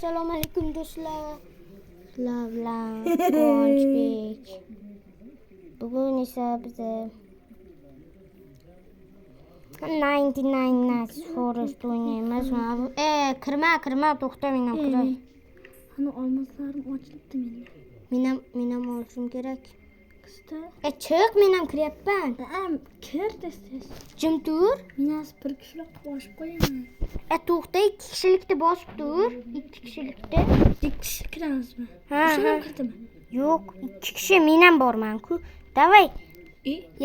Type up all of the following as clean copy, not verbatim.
Assalomu alaykum do'stlar. Sizlar bilan Quvonchbek. Bugun esa biz 99 Nights Forest o'ynaymiz. Kirma, to'xta menam kiray. Hani olmaslarim ochilibdi menda. Menam olishim kerak. Qista. Chiq, menam kiryapman. Kir desiz. Jim tur. Men bir kishilik bosib qo'yaman. To'xta, 2 kishilikda bosib tur. 2 kishilikda. 2 kishi kiramizmi? Ha. Kirdimi? Yo'q, 2 kishi menam borman-ku. Davay.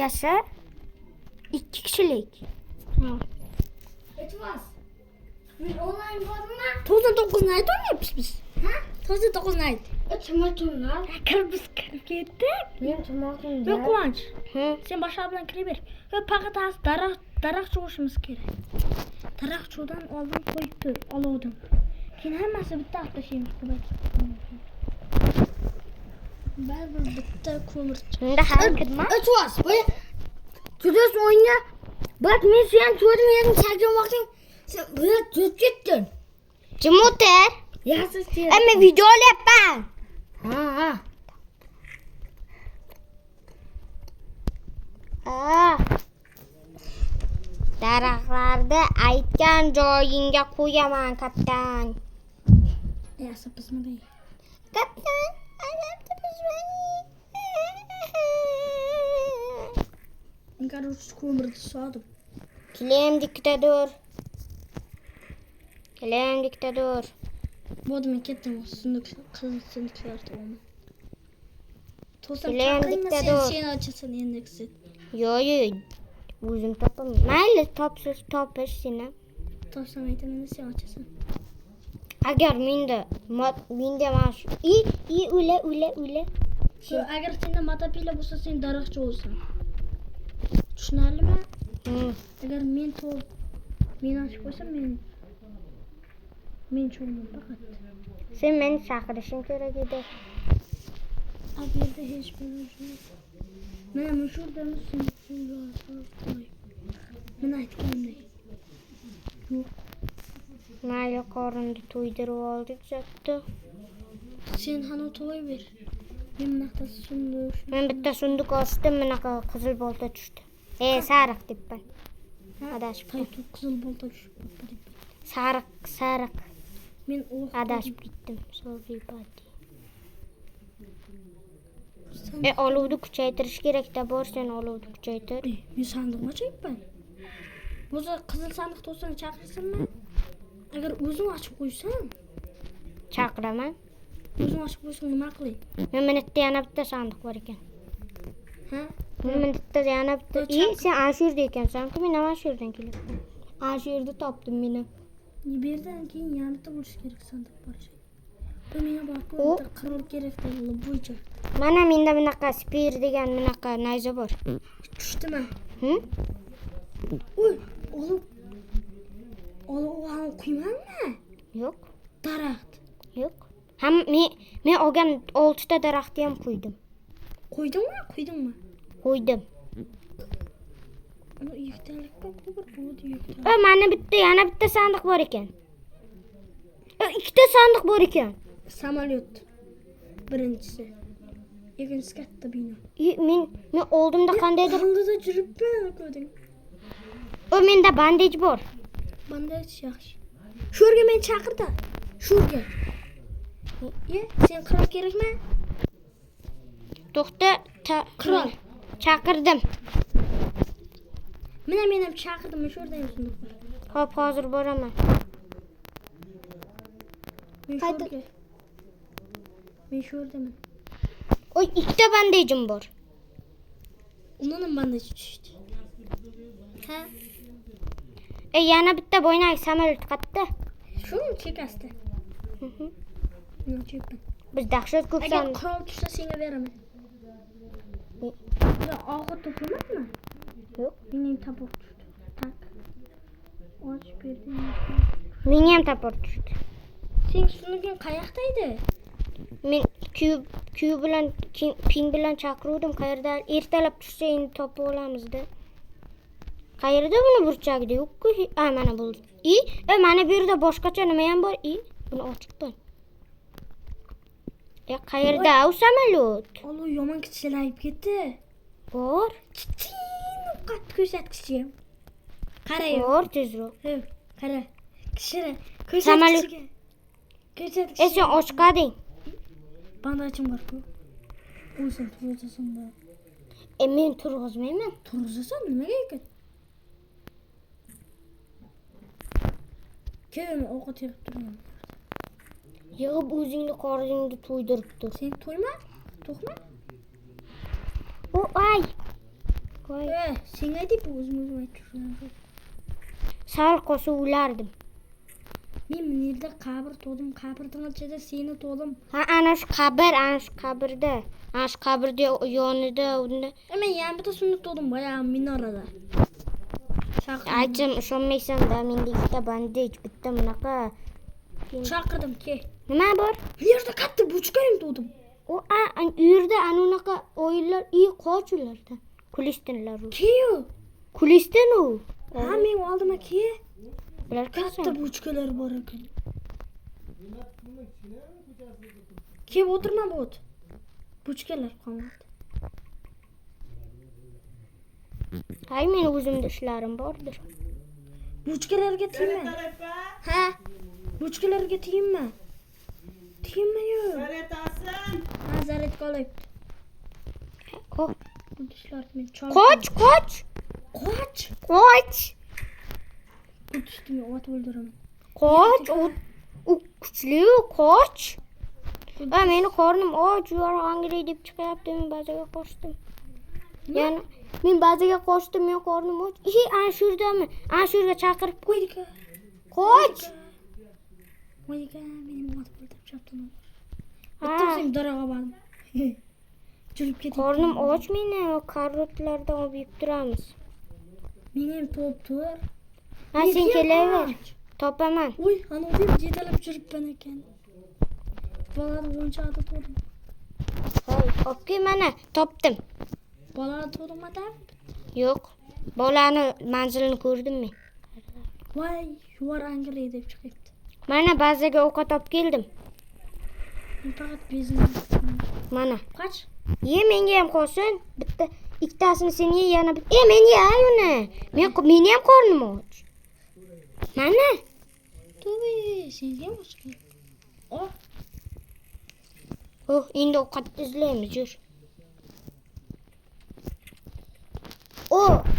Yasha. 2 kishilik. Ha. Etwas. Men online bormi? 9 night o'ynayapmiz biz. Ha? 9 night. Tomatomlar. Biz kirib ketdik. Men tomatomlar. Yo'q Quvonch. Sen boshqa bilan kiraver. Va faqat daraxt cho'g'ishimiz kerak. Daraxt cho'dan oldin qo'yib tur, olovdim. Keyin hammasi bitta tashlaymiz Baribir bitta ko'mir. Shunda hal kirma. Etwas. Judas o'yna. Bak men sen ko'rmayapman, chaqirmoqchim. Sen buni tut ketdin. Jim o'tir. Yaxshi. Men video olyapman. Ha. Daraxtlarni aytgan joyingga qo'yaman, kapitan. Yaxshi bizmi? Kapitan, Короче, ko'mirni sodim. Claim diktator. Bo'ldi, men ketdim. Qizil sindiklar to'g'ri. To'sam Claim diktator. Sen ochasan endi. Yo'q. O'zim topaman. Mayli, topish seni. Topsam aytaman, sen ochasan. Agar menda mana shu ula. Shu agar senda matapila bo'lsa, sen daraxtchi bo'lsan. Tushunarlimi? Agar men ochib qo'ysam, men cho'g'man faqat. Sen meni chaqirishing kerak edi. Bu yerda hech bir yo'q. Mana shu yerda men aytganimdek. Yo'q. Mayli, qorinni to'ydirib oldik zotda. Sen hanu to'y ber. Men bunaqa sunduq. Men bitta sunduq ochdim, bunaqa qizil bolta tushdi. Sariq debman. Adashib qaytib qizil bolta tushib qoldi. Sariq. Men adashib ketdim. Sorry, buddy. Olovni kuchaytirish kerak-da, bor sen olovni kuchaytir. Men sandiq ochayapman. O'zi qizil sandiq to'sang chaqirsinmi? Agar o'zing ochib qo'ysang, chaqiraman. O'zing ochib qo'ysang nima qilay? Menda yana bitta sandiq bor ekan. Ha? Menda yana bitta. Sen ana shu yerda ekansan-ku, men mana shu yerdan kelyapman. Ana shu yerda topdim meni. Bu yerdan keyin yana bitta bo'lishi kerak sandiq bor. Bu menga borku, qirol kerak bo'ldi bo'yicha. Mana menda bunaqa spear degan bunaqa nayza bor. Tushdimi? Olov quymanmi? Yo'q. Daraxt. Yo'q. Men olgan 6 ta daraxtni ham qo'ydim. Qo'ydingmi? Qo'ydim. Ana ikkitalikka bo'ldi. Mana yana bitta sandiq bor ekan. 2 ta sandiq bor ekan. Samolyot. Birinchisi. Ikkinchisi katta bino. Men oldimda qandaydir oldida juribman ko'rding. Menda bandaj bor. Bandaj yaxshi. Shu yerga men chaqirdi. Shu yerga. Sen qirol kerakmi? To'xta, qirol. Chaqirdim. Men ham chaqirdim, shu yerda ham. Xo'p, hozir boraman. Men shu yerdaman. 2 ta bandajim bor. Undan bandaj tushdi. Ha? Yana bitta bo'ynak samolyot qayerda? Shu chekasida. Biz dahshat ko'p Agar qirol tushsa senga beraman. Og'ir to'plamadimi? Yo'q. Mening tapor tushdi. Tak. Ochib berdim. Menga ham tapor tushdi. Sen sunuging qayoqda edi? Men Q bilan ping bilan chaqirdim. Qayerda ertalab tushsa endi topib olamiz-da. Qayerda buni burchagida yo'q-ku. Mana bo'ldi. Mana bu yerda boshqacha nima ham bor? Eshikni ochibman. Qayerda u samolyot? Alo, yomon kichiklayib ketdi. Bor. Qat ko'rsatkichi. Qara. Bor tezroq. Qara. Kichira. Samolyot. Ko'rsatkichi. Sen ochqading. Bandachim bor-ku. O'zim turg'izasan-da. Men turg'izmayman. Turg'izasan nimaga ekan? Kim ovqat yeb turgan? Yig'ib o'zingni qorningni to'ydirib tur. Sen to'yma? To'qma? Ay. Voy. Senga deb o'zim aytdim. Sal qolsa o'lardim. Men yerda qabr to'dim, qabrdan ichida seni to'dim. Ana shu qabrda. Ana shu qabrda yonida unda. Men yana bitta sunni to'dim, boya minorada. Aytdim, ishonmaysan-da, menda ikkita bandej, bitta bunaqa. Chaqirdim, ke. Nima bor? Bu yerda katta buchkayim to'dim. U yerda anunaqa o'yinlar, qoch ulardan. Kulistinlar u. Keyu. Kulistin u. Ha, men oldima ke. Bular Katta buchkalar bor ekan. Kep o'tirma bot. Buchkalar qolmadi. Hay, men o'zimda ishlarim bordir. Buchkalarga tegma. Ha? Buchkalarga tegma. Tegma-yu. Nazaret qolyapti. Qoch. Ishlarni chol. Qoch. Ustini ot o'ldiraman. Qoch. U kuchli, qoch. Meni qornim och, yorg'angiri deb chiqyapti, men bazaga qochdim. Yana men bazaga qochdim, men qornim och. Ana shu yerdami? Ana shu yerga chaqirib qo'ydik. Qoch. Voyga, meni ot o'ldirib chopdim. Bitta daraga bordim. Jurib ketdim. Qornim och meni, karotlardan olib yeb turamiz. Men ham top-tur. Sen kelaver. Topaman. Voy, ana deb yetalab juribman ekan. Bolani o'nchada to'dim. Voy, opke mana topdim. Bolani to'dimada? Yo'q. Bolani manzilini ko'rdim men. Voy, yuvar angli deb chiqibdi. Mana bazaga ovqat olib keldim. Men faqat bezim. Mana. Qoch. Menga ham qolsin. Bitta ikkitasini sen ye, yana men yey uni. Meni ham qornim och. Mana. To'bi, senga ham ochgan. Endi ovqat izlaymiz, yur.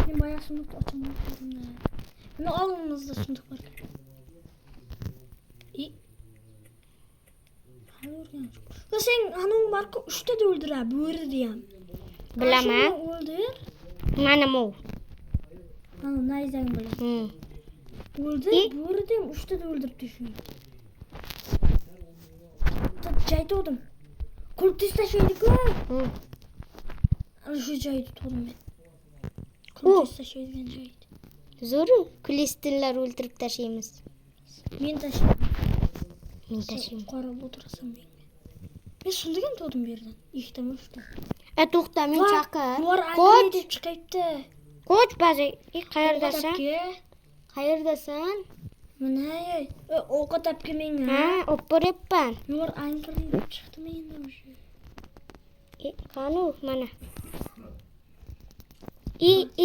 Men boya sunduq ochaman. Men oldimizda sunduq bor. Sen anong barqa 3 ta o'ldira, bo'rdi ham. Bilaman. O'ldir. Mana bu. Ana nayzang bilan. O'ldir, bo'rdi ham 3 ta o'ldiribdi shu. Joyda Qulib tashlaydi-ku. Ana shu joyda to'dim men. Qulib tashlaydigan joyda. Zo'r, kulistinlar o'ldirib tashlaymiz. Men tashlayman. Men tashlayman. Qarab o'tirasan menga. Men sundigim to'dim bu yerdan. Ikkitami, uchta. To'xta, men chaqir. Qoch deb chiqibdi. Qoch baza. Qayerdasan? Qayerdasan? Mana, ovqat olib menga. Ha, olib boryapman. Yo'q, angli deb chiqdi mendan o'sha. Qani, mana.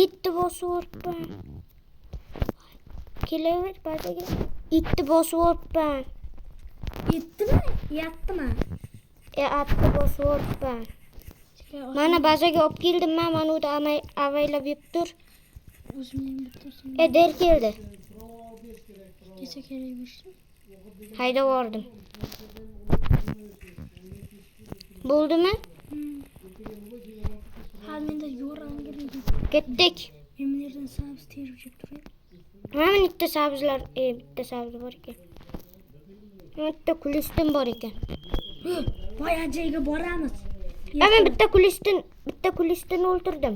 Itni bosib o'ribman. Kelaver bazaga. Itni bosib o'ribman. Yetdimi? Yetdimi? Atni bosib o'ribman. Mana bazaga olib keldim, mana uni avaylab yeb tur. O'zimning bittasini. Der keldi. Kecha kerak. Haydab bordim. Bo'ldimi? Ha, menda yo'q angli. Ketdik. Men yerdan sabz terib jeb turay. Mana bitta sabzlar, bitta sabz bor ekan. Bitta kulistin bor ekan. Boya joyga boramiz. Men bitta kulistin o'ldirdim.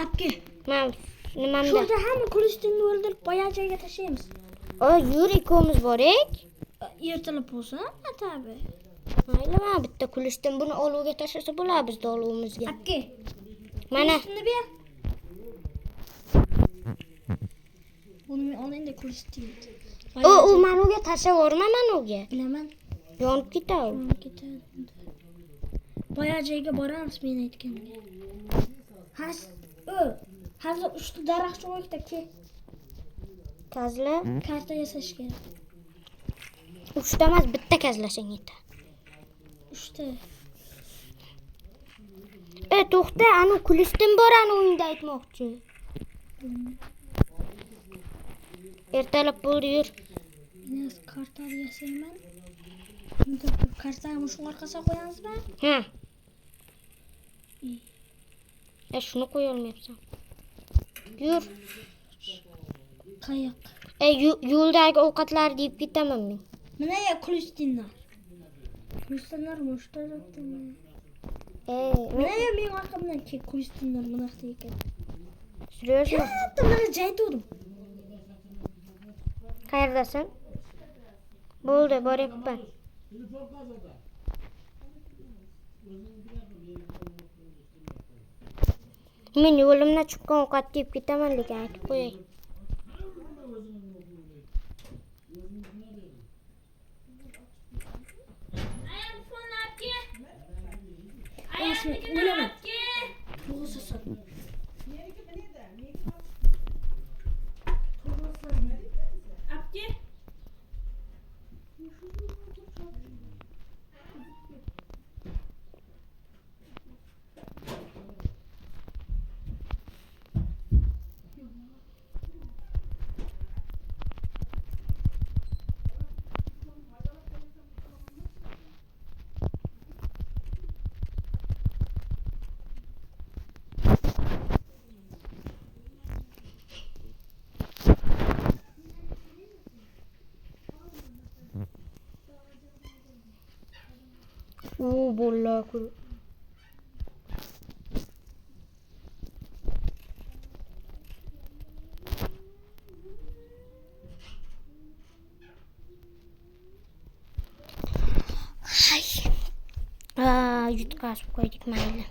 Apke. Men nimamda? Shurda hamma kulistinni o'ldirib boya joyga tashlaymiz. Yur, ikkovimiz borik. Ertalab bo'lsa, tabi. Mayli, men bitta kulistin buni olovga tashlasa bo'ladi bizda olovimizga. Apke. Mana. Kulistinni ber. Buni men olayda kulistin. O manuga tashaverma manuga. Bilaman. Yonib ketadi. Ketadi. Boya joyga boramiz men aytganga. Hozir 3 ta daraxt cho'qda ke. Kazla. Karta yasash kerak. 3 ta emas, bitta kazlashing yetadi. 3 ta. To'xta, anu kulisdan bor anu uyingda aytmoqchi. Ertalab bo'ldi, yur. Men karta yasayman. Unda kartani shu orqasiga qo'yamizmi? Ha. Shuni qo'ya olmayapsan. Yur. Qayoq? Yo'ldagi ovqatlar deb ketaman men. Mana ya kulistinlar. Kulistinlar mushtarakdimi? Mana ya men orqamdan ke kulistinlar bunaqda ekan. Sürüyorsun. Mana joyda turdim. Qayerdasan? Bo'ldi, boryapman. Men yo'limdan chiqqan ovqat deb ketaman lekin aytib qo'yay. Bilaman. To'g'risi Bolla kur. Yutqazib qo'ydik mayli.